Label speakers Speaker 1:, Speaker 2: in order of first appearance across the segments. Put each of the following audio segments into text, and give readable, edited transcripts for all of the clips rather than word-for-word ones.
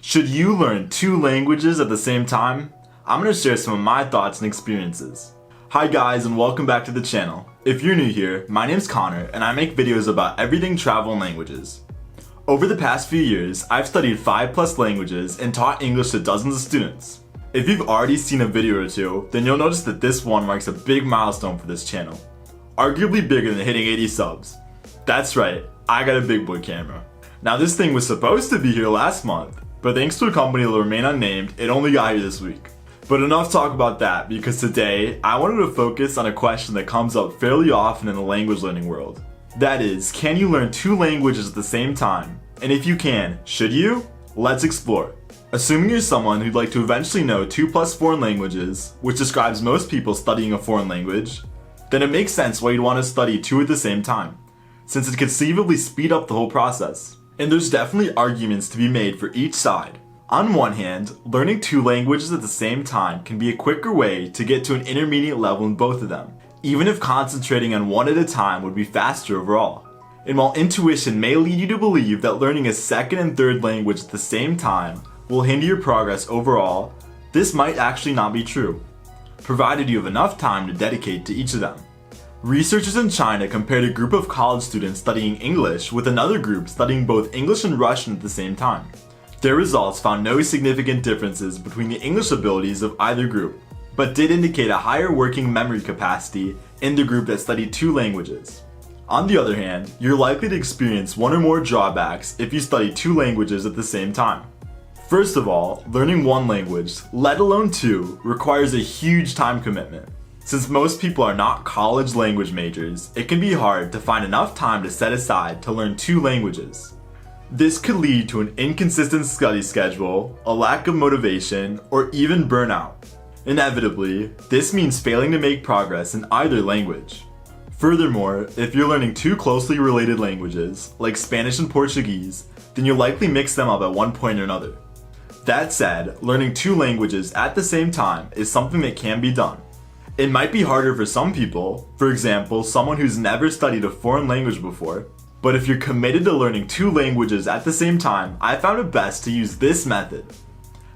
Speaker 1: Should you learn 2 languages at the same time? I'm going to share some of my thoughts and experiences. Hi guys, and welcome back to the channel. If you're new here, my name's Connor and I make videos about everything travel and languages. Over the past few years, I've studied 5+ languages and taught English to dozens of students. If you've already seen a video or two, then you'll notice that this one marks a big milestone for this channel. Arguably bigger than hitting 80 subs. That's right, I got a big boy camera. Now this thing was supposed to be here last month, but thanks to a company that will remain unnamed, it only got here this week. But enough talk about that, because today, I wanted to focus on a question that comes up fairly often in the language learning world. That is, can you learn 2 languages at the same time? And if you can, should you? Let's explore. Assuming you're someone who'd like to eventually know 2+ foreign languages, which describes most people studying a foreign language, then it makes sense why you'd want to study 2 at the same time, since it conceivably speed up the whole process. And there's definitely arguments to be made for each side. On one hand, learning 2 languages at the same time can be a quicker way to get to an intermediate level in both of them, even if concentrating on one at a time would be faster overall. And while intuition may lead you to believe that learning a second and third language at the same time will hinder your progress overall, this might actually not be true, provided you have enough time to dedicate to each of them. Researchers in China compared a group of college students studying English with another group studying both English and Russian at the same time. Their results found no significant differences between the English abilities of either group, but did indicate a higher working memory capacity in the group that studied 2 languages. On the other hand, you're likely to experience one or more drawbacks if you study 2 languages at the same time. First of all, learning 1 language, let alone 2, requires a huge time commitment. Since most people are not college language majors, it can be hard to find enough time to set aside to learn 2 languages. This could lead to an inconsistent study schedule, a lack of motivation, or even burnout. Inevitably, this means failing to make progress in either language. Furthermore, if you're learning 2 closely related languages, like Spanish and Portuguese, then you'll likely mix them up at one point or another. That said, learning 2 languages at the same time is something that can be done. It might be harder for some people, for example, someone who's never studied a foreign language before, but if you're committed to learning 2 languages at the same time, I found it best to use this method.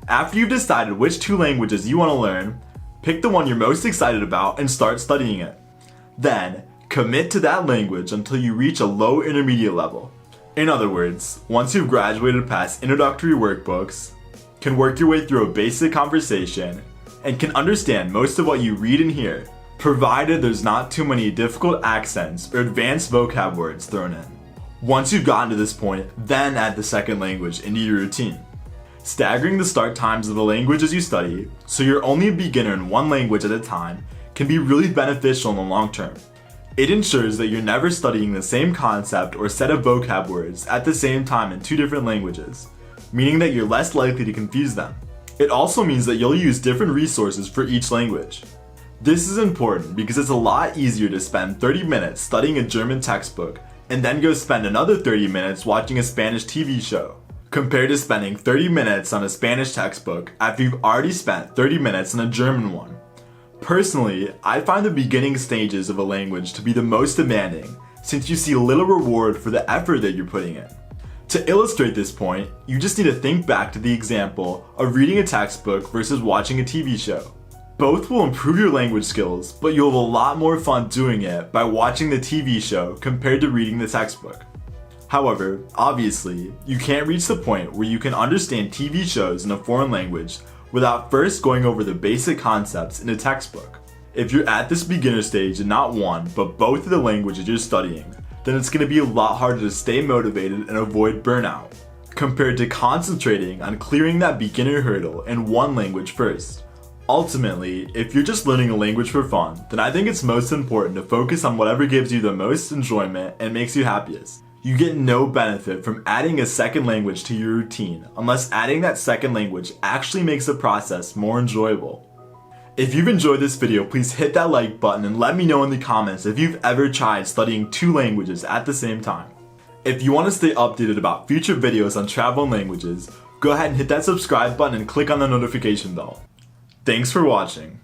Speaker 1: After you've decided which 2 languages you want to learn, pick the one you're most excited about and start studying it. Then, commit to that language until you reach a low intermediate level. In other words, once you've graduated past introductory workbooks, can work your way through a basic conversation, and can understand most of what you read and hear, provided there's not too many difficult accents or advanced vocab words thrown in. Once you've gotten to this point, then add the second language into your routine. Staggering the start times of the languages you study, so you're only a beginner in 1 language at a time, can be really beneficial in the long term. It ensures that you're never studying the same concept or set of vocab words at the same time in 2 different languages, meaning that you're less likely to confuse them. It also means that you'll use different resources for each language. This is important because it's a lot easier to spend 30 minutes studying a German textbook and then go spend another 30 minutes watching a Spanish TV show, compared to spending 30 minutes on a Spanish textbook after you've already spent 30 minutes on a German one. Personally, I find the beginning stages of a language to be the most demanding, since you see little reward for the effort that you're putting in. To illustrate this point, you just need to think back to the example of reading a textbook versus watching a TV show. Both will improve your language skills, but you'll have a lot more fun doing it by watching the TV show compared to reading the textbook. However, obviously, you can't reach the point where you can understand TV shows in a foreign language without first going over the basic concepts in a textbook. If you're at this beginner stage in not one, but both of the languages you're studying, then it's going to be a lot harder to stay motivated and avoid burnout, compared to concentrating on clearing that beginner hurdle in 1 language first. Ultimately, if you're just learning a language for fun, then I think it's most important to focus on whatever gives you the most enjoyment and makes you happiest. You get no benefit from adding a second language to your routine unless adding that second language actually makes the process more enjoyable. If you've enjoyed this video, please hit that like button and let me know in the comments if you've ever tried studying 2 languages at the same time. If you want to stay updated about future videos on travel and languages, go ahead and hit that subscribe button and click on the notification bell. Thanks for watching.